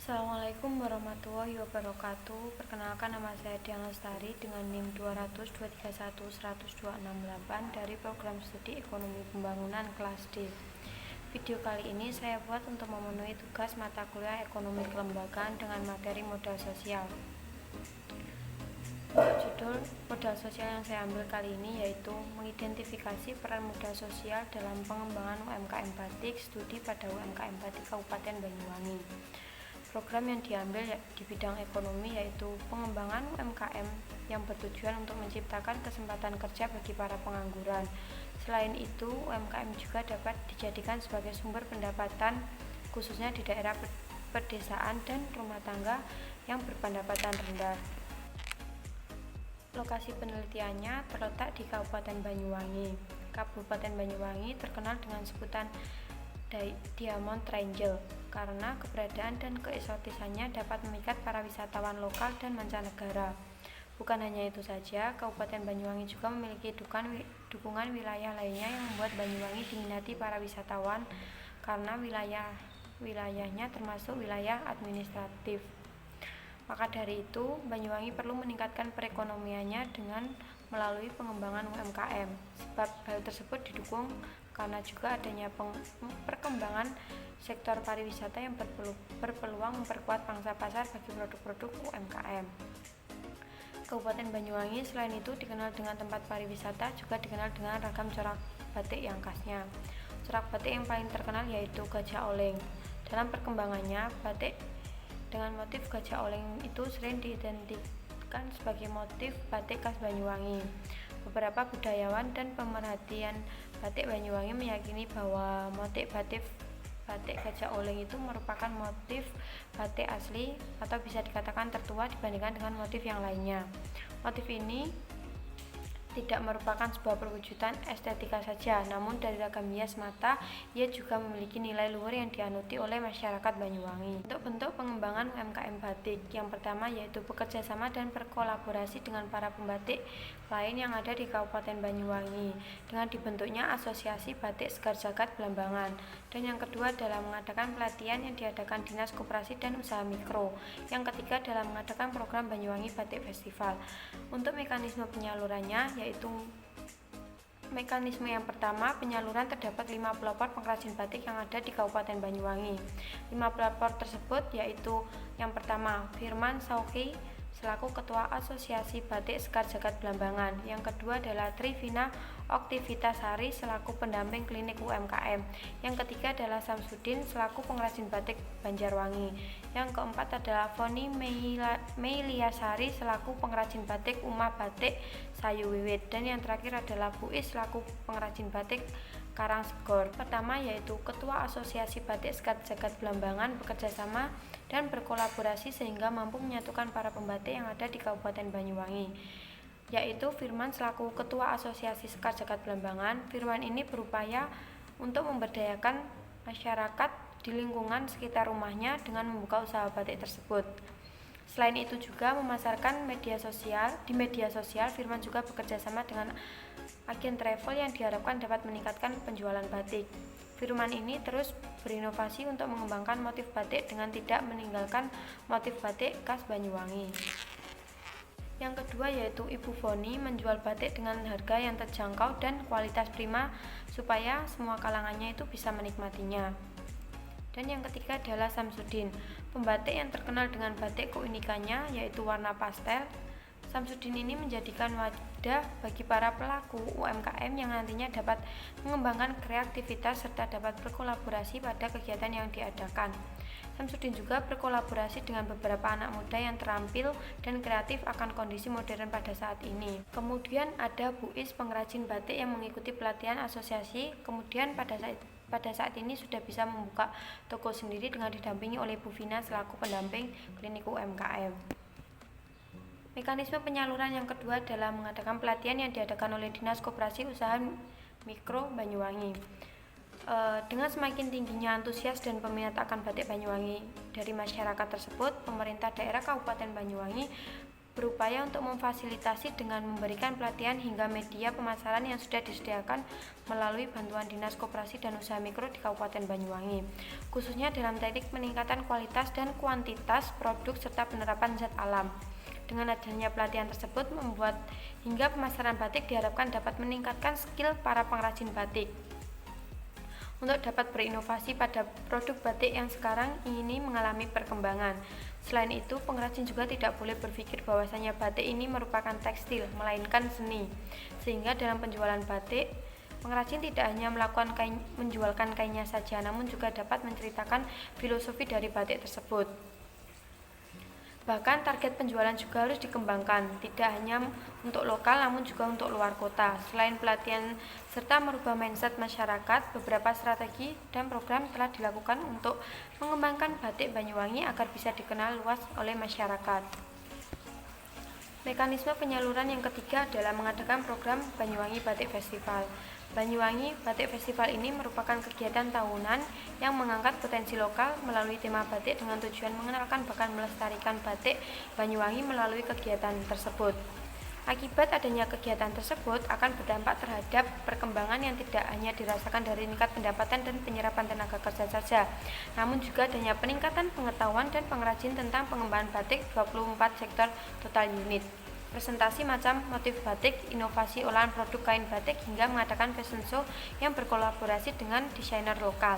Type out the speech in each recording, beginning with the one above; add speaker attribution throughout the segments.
Speaker 1: Assalamualaikum warahmatullahi wabarakatuh. Perkenalkan, nama saya Dian Lestari dengan NIM 20023110268 dari program studi Ekonomi Pembangunan kelas D. Video kali ini saya buat untuk memenuhi tugas mata kuliah Ekonomi Kelembagaan dengan materi modal sosial. Judul modal sosial yang saya ambil kali ini yaitu mengidentifikasi peran modal sosial dalam pengembangan UMKM batik, studi pada UMKM batik Kabupaten Banyuwangi. Program yang diambil di bidang ekonomi yaitu pengembangan UMKM yang bertujuan untuk menciptakan kesempatan kerja bagi para pengangguran. Selain itu, UMKM juga dapat dijadikan sebagai sumber pendapatan khususnya di daerah pedesaan dan rumah tangga yang berpendapatan rendah. Lokasi penelitiannya terletak di Kabupaten Banyuwangi. Kabupaten Banyuwangi terkenal dengan sebutan Diamond Triangle karena keberadaan dan keeksotisannya dapat memikat para wisatawan lokal dan mancanegara. Bukan hanya itu saja, Kabupaten Banyuwangi juga memiliki dukungan wilayah lainnya yang membuat Banyuwangi diminati para wisatawan karena wilayahnya termasuk wilayah administratif. Maka dari itu, Banyuwangi perlu meningkatkan perekonomiannya dengan melalui pengembangan UMKM. Sebab hal tersebut didukung karena juga adanya perkembangan sektor pariwisata yang berpeluang memperkuat pangsa pasar bagi produk-produk UMKM. Kabupaten Banyuwangi selain itu dikenal dengan tempat pariwisata, juga dikenal dengan ragam corak batik yang khasnya. Corak batik yang paling terkenal yaitu Gajah Oleng. Dalam perkembangannya, batik dengan motif gajah oleng itu sering diidentikan sebagai motif batik khas Banyuwangi. Beberapa budayawan dan pemerhatian batik Banyuwangi meyakini bahwa motif batik gajah oleng itu merupakan motif batik asli atau bisa dikatakan tertua dibandingkan dengan motif yang lainnya. Motif ini tidak merupakan sebuah perwujudan estetika saja, namun dari ragam hias mata, ia juga memiliki nilai luhur yang dianuti oleh masyarakat Banyuwangi. Bentuk-bentuk pengembangan UMKM batik yang pertama yaitu bekerja sama dan berkolaborasi dengan para pembatik lain yang ada di Kabupaten Banyuwangi dengan dibentuknya Asosiasi Batik Sekar Jagad Blambangan. Dan yang kedua adalah mengadakan pelatihan yang diadakan Dinas Koperasi dan Usaha Mikro. Yang ketiga adalah mengadakan program Banyuwangi Batik Festival. Untuk mekanisme penyalurannya yaitu mekanisme yang pertama, penyaluran terdapat 5 pelopor pengrajin batik yang ada di Kabupaten Banyuwangi. 5 pelopor tersebut yaitu yang pertama, Firman Sauki selaku Ketua Asosiasi Batik Sekar Jagad Blambangan. Yang kedua adalah Trivina Oktivitasari selaku pendamping klinik UMKM. Yang ketiga adalah Samsudin selaku pengrajin batik Banjarwangi. Yang keempat adalah Foni Meiliasari selaku pengrajin batik Umah Batik Sayu Wiwit. Dan yang terakhir adalah Buis selaku pengrajin batik Karangsegor. Pertama yaitu Ketua Asosiasi Batik Sekar Jagad Blambangan bekerja sama dan berkolaborasi sehingga mampu menyatukan para pembatik yang ada di Kabupaten Banyuwangi, yaitu Firman selaku Ketua Asosiasi Sekar Jagad Blambangan. Firman ini berupaya untuk memberdayakan masyarakat di lingkungan sekitar rumahnya dengan membuka usaha batik tersebut. Selain itu juga memasarkan media sosial. Di media sosial, Firman juga bekerja sama dengan agen travel yang diharapkan dapat meningkatkan penjualan batik. Firman ini terus berinovasi untuk mengembangkan motif batik dengan tidak meninggalkan motif batik khas Banyuwangi. Yang kedua yaitu Ibu Foni menjual batik dengan harga yang terjangkau dan kualitas prima supaya semua kalangannya itu bisa menikmatinya. Dan yang ketiga adalah Samsudin, pembatik yang terkenal dengan batik keunikannya yaitu warna pastel. Samsudin ini menjadikan wadah bagi para pelaku UMKM yang nantinya dapat mengembangkan kreativitas serta dapat berkolaborasi pada kegiatan yang diadakan. Samsudin juga berkolaborasi dengan beberapa anak muda yang terampil dan kreatif akan kondisi modern pada saat ini. Kemudian ada Buis pengrajin batik yang mengikuti pelatihan asosiasi, kemudian pada saat ini sudah bisa membuka toko sendiri dengan didampingi oleh Bu Vina selaku pendamping klinik UMKM. Mekanisme penyaluran yang kedua adalah mengadakan pelatihan yang diadakan oleh Dinas Koperasi Usaha Mikro Banyuwangi. Dengan semakin tingginya antusias dan peminat akan batik Banyuwangi dari masyarakat tersebut, pemerintah daerah Kabupaten Banyuwangi berupaya untuk memfasilitasi dengan memberikan pelatihan hingga media pemasaran yang sudah disediakan melalui bantuan Dinas Koperasi dan Usaha Mikro di Kabupaten Banyuwangi, khususnya dalam teknik peningkatan kualitas dan kuantitas produk serta penerapan zat alam. Dengan adanya pelatihan tersebut membuat hingga pemasaran batik diharapkan dapat meningkatkan skill para pengrajin batik untuk dapat berinovasi pada produk batik yang sekarang ini mengalami perkembangan. Selain itu, pengrajin juga tidak boleh berpikir bahwasanya batik ini merupakan tekstil, melainkan seni. Sehingga dalam penjualan batik, pengrajin tidak hanya menjualkan kainnya saja, namun juga dapat menceritakan filosofi dari batik tersebut. Bahkan target penjualan juga harus dikembangkan, tidak hanya untuk lokal namun juga untuk luar kota. Selain pelatihan serta merubah mindset masyarakat, beberapa strategi dan program telah dilakukan untuk mengembangkan batik Banyuwangi agar bisa dikenal luas oleh masyarakat. Mekanisme penyaluran yang ketiga adalah mengadakan program Banyuwangi Batik Festival. Banyuwangi Batik Festival ini merupakan kegiatan tahunan yang mengangkat potensi lokal melalui tema batik dengan tujuan mengenalkan bahkan melestarikan batik Banyuwangi melalui kegiatan tersebut. Akibat adanya kegiatan tersebut akan berdampak terhadap perkembangan yang tidak hanya dirasakan dari tingkat pendapatan dan penyerapan tenaga kerja saja, namun juga adanya peningkatan pengetahuan dan pengrajin tentang pengembangan batik 24 sektor total unit. Presentasi macam motif batik, inovasi olahan produk kain batik, hingga mengadakan fashion show yang berkolaborasi dengan desainer lokal.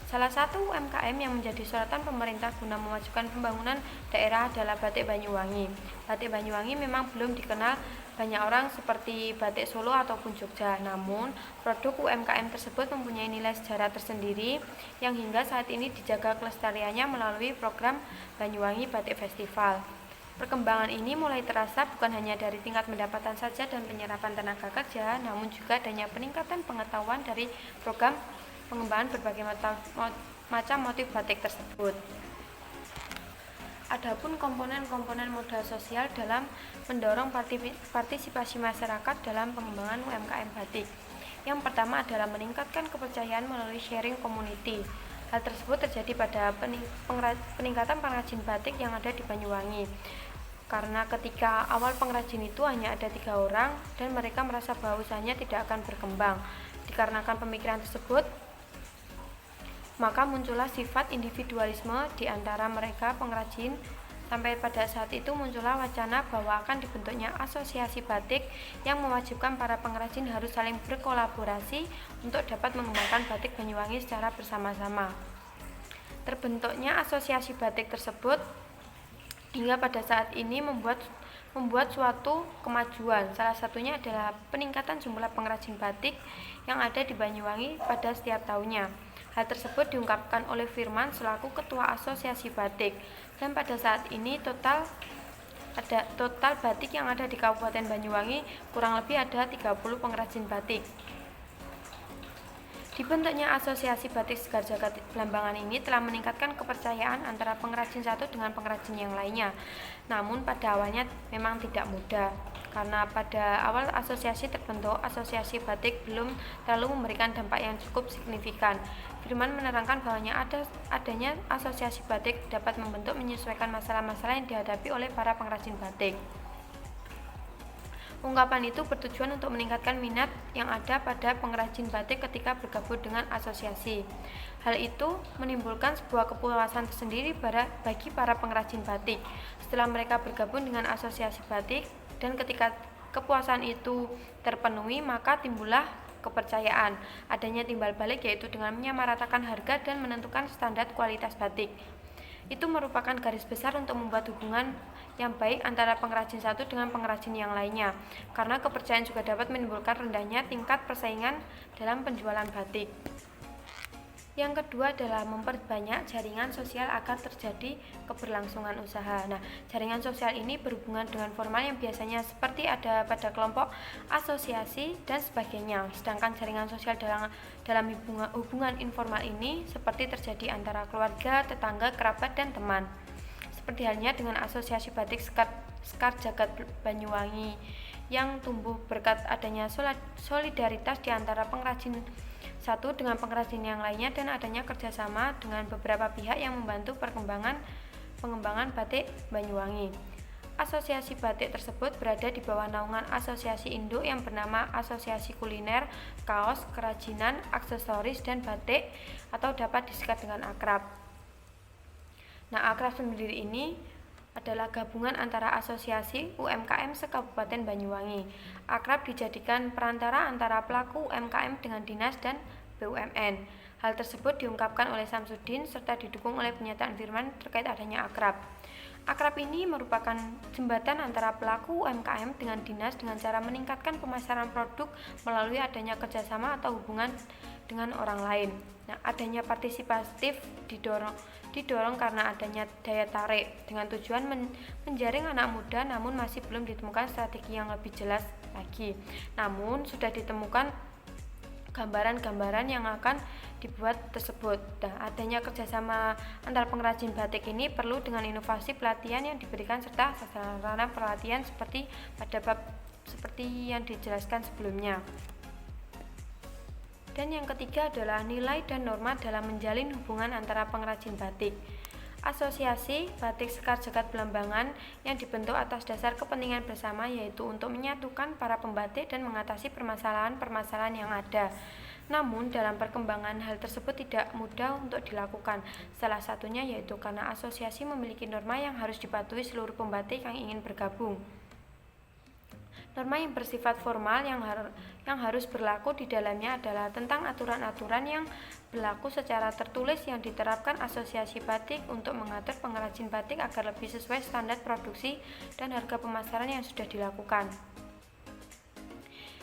Speaker 1: Salah satu UMKM yang menjadi sorotan pemerintah guna memajukan pembangunan daerah adalah Batik Banyuwangi. Batik Banyuwangi memang belum dikenal banyak orang seperti batik Solo ataupun Jogja, namun produk UMKM tersebut mempunyai nilai sejarah tersendiri yang hingga saat ini dijaga kelestariannya melalui program Banyuwangi Batik Festival. Perkembangan ini mulai terasa bukan hanya dari tingkat pendapatan saja dan penyerapan tenaga kerja, namun juga adanya peningkatan pengetahuan dari program pengembangan berbagai macam motif batik tersebut. Adapun komponen-komponen modal sosial dalam mendorong partisipasi masyarakat dalam pengembangan UMKM batik. Yang pertama adalah meningkatkan kepercayaan melalui sharing community. Hal tersebut terjadi pada peningkatan pengrajin batik yang ada di Banyuwangi. Karena ketika awal pengrajin itu hanya ada 3 orang dan mereka merasa bahwa usahanya tidak akan berkembang. Dikarenakan pemikiran tersebut, maka muncullah sifat individualisme di antara mereka pengrajin. Sampai pada saat itu muncullah wacana bahwa akan dibentuknya asosiasi batik yang mewajibkan para pengrajin harus saling berkolaborasi untuk dapat mengembangkan batik Banyuwangi secara bersama-sama. Terbentuknya asosiasi batik tersebut hingga pada saat ini membuat suatu kemajuan. Salah satunya adalah peningkatan jumlah pengrajin batik yang ada di Banyuwangi pada setiap tahunnya. Hal tersebut diungkapkan oleh Firman selaku Ketua Asosiasi Batik. Dan pada saat ini total batik yang ada di Kabupaten Banyuwangi kurang lebih ada 30 pengrajin batik. Dibentuknya Asosiasi Batik Sekar Jagad Blambangan ini telah meningkatkan kepercayaan antara pengrajin satu dengan pengrajin yang lainnya. Namun pada awalnya memang tidak mudah, karena pada awal asosiasi terbentuk, asosiasi batik belum terlalu memberikan dampak yang cukup signifikan. Firman menerangkan bahwanya adanya asosiasi batik dapat membentuk menyesuaikan masalah-masalah yang dihadapi oleh para pengrajin batik. Ungkapan itu bertujuan untuk meningkatkan minat yang ada pada pengrajin batik ketika bergabung dengan asosiasi. Hal itu menimbulkan sebuah kepuasan tersendiri bagi para pengrajin batik. Setelah mereka bergabung dengan asosiasi batik dan ketika kepuasan itu terpenuhi, maka timbullah kepercayaan. Adanya timbal balik, yaitu dengan menyamaratakan harga dan menentukan standar kualitas batik. Itu merupakan garis besar untuk membuat hubungan yang baik antara pengrajin satu dengan pengrajin yang lainnya, karena kepercayaan juga dapat menimbulkan rendahnya tingkat persaingan dalam penjualan batik. Yang kedua adalah memperbanyak jaringan sosial agar terjadi keberlangsungan usaha. Nah, jaringan sosial ini berhubungan dengan formal yang biasanya seperti ada pada kelompok asosiasi dan sebagainya. Sedangkan jaringan sosial dalam hubungan informal ini seperti terjadi antara keluarga, tetangga, kerabat, dan teman. Seperti halnya dengan Asosiasi Batik Sekar Jagad Banyuwangi yang tumbuh berkat adanya solidaritas di antara pengrajin satu dengan pengrajin yang lainnya dan adanya kerjasama dengan beberapa pihak yang membantu pengembangan batik Banyuwangi. Asosiasi batik tersebut berada di bawah naungan asosiasi induk yang bernama Asosiasi Kuliner, Kaos, Kerajinan, Aksesoris, dan Batik atau dapat disingkat dengan Akrab. Nah, Akrab sendiri ini adalah gabungan antara asosiasi UMKM se-Kabupaten Banyuwangi. Akrab dijadikan perantara antara pelaku UMKM dengan dinas dan BUMN. Hal tersebut diungkapkan oleh Samsudin serta didukung oleh pernyataan Firman terkait adanya Akrab. Akrab ini merupakan jembatan antara pelaku UMKM dengan dinas dengan cara meningkatkan pemasaran produk melalui adanya kerjasama atau hubungan dengan orang lain. Nah, adanya partisipatif didorong karena adanya daya tarik dengan tujuan menjaring anak muda, namun masih belum ditemukan strategi yang lebih jelas lagi. Namun sudah ditemukan gambaran-gambaran yang akan dibuat tersebut. Nah, adanya kerjasama antar pengrajin batik ini perlu dengan inovasi pelatihan yang diberikan serta sarana pelatihan seperti pada bab seperti yang dijelaskan sebelumnya. Dan yang ketiga adalah nilai dan norma dalam menjalin hubungan antara pengrajin batik. Asosiasi Batik Sekar Jagad Belambangan yang dibentuk atas dasar kepentingan bersama yaitu untuk menyatukan para pembatik dan mengatasi permasalahan-permasalahan yang ada. Namun dalam perkembangan hal tersebut tidak mudah untuk dilakukan. Salah satunya yaitu karena asosiasi memiliki norma yang harus dipatuhi seluruh pembatik yang ingin bergabung. Norma yang bersifat formal yang harus berlaku di dalamnya adalah tentang aturan-aturan yang berlaku secara tertulis yang diterapkan asosiasi batik untuk mengatur pengrajin batik agar lebih sesuai standar produksi dan harga pemasaran yang sudah dilakukan.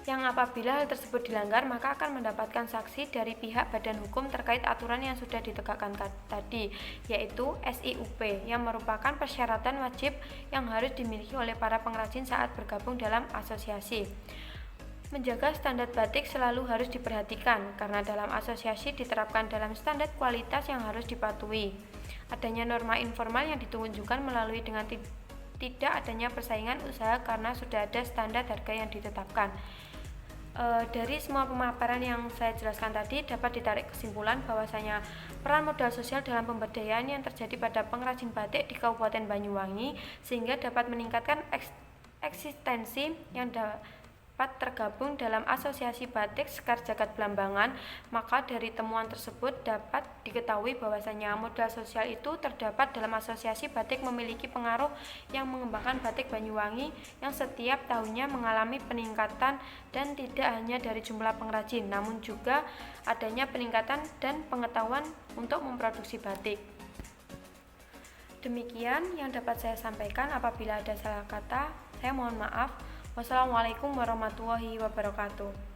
Speaker 1: Yang apabila hal tersebut dilanggar maka akan mendapatkan sanksi dari pihak badan hukum terkait aturan yang sudah ditegakkan tadi, yaitu SIUP yang merupakan persyaratan wajib yang harus dimiliki oleh para pengrajin saat bergabung dalam asosiasi. Menjaga standar batik selalu harus diperhatikan karena dalam asosiasi diterapkan dalam standar kualitas yang harus dipatuhi. Adanya norma informal yang ditunjukkan melalui dengan tidak adanya persaingan usaha karena sudah ada standar harga yang ditetapkan. Dari semua pemaparan yang saya jelaskan tadi dapat ditarik kesimpulan bahwasanya peran modal sosial dalam pemberdayaan yang terjadi pada pengrajin batik di Kabupaten Banyuwangi sehingga dapat meningkatkan eksistensi yang dapat tergabung dalam Asosiasi Batik Sekar Jagad Belambangan. Maka dari temuan tersebut dapat diketahui bahwasanya modal sosial itu terdapat dalam asosiasi batik memiliki pengaruh yang mengembangkan batik Banyuwangi yang setiap tahunnya mengalami peningkatan dan tidak hanya dari jumlah pengrajin namun juga adanya peningkatan dan pengetahuan untuk memproduksi batik. Demikian yang dapat saya sampaikan. Apabila ada salah kata saya mohon maaf. Wassalamualaikum warahmatullahi wabarakatuh.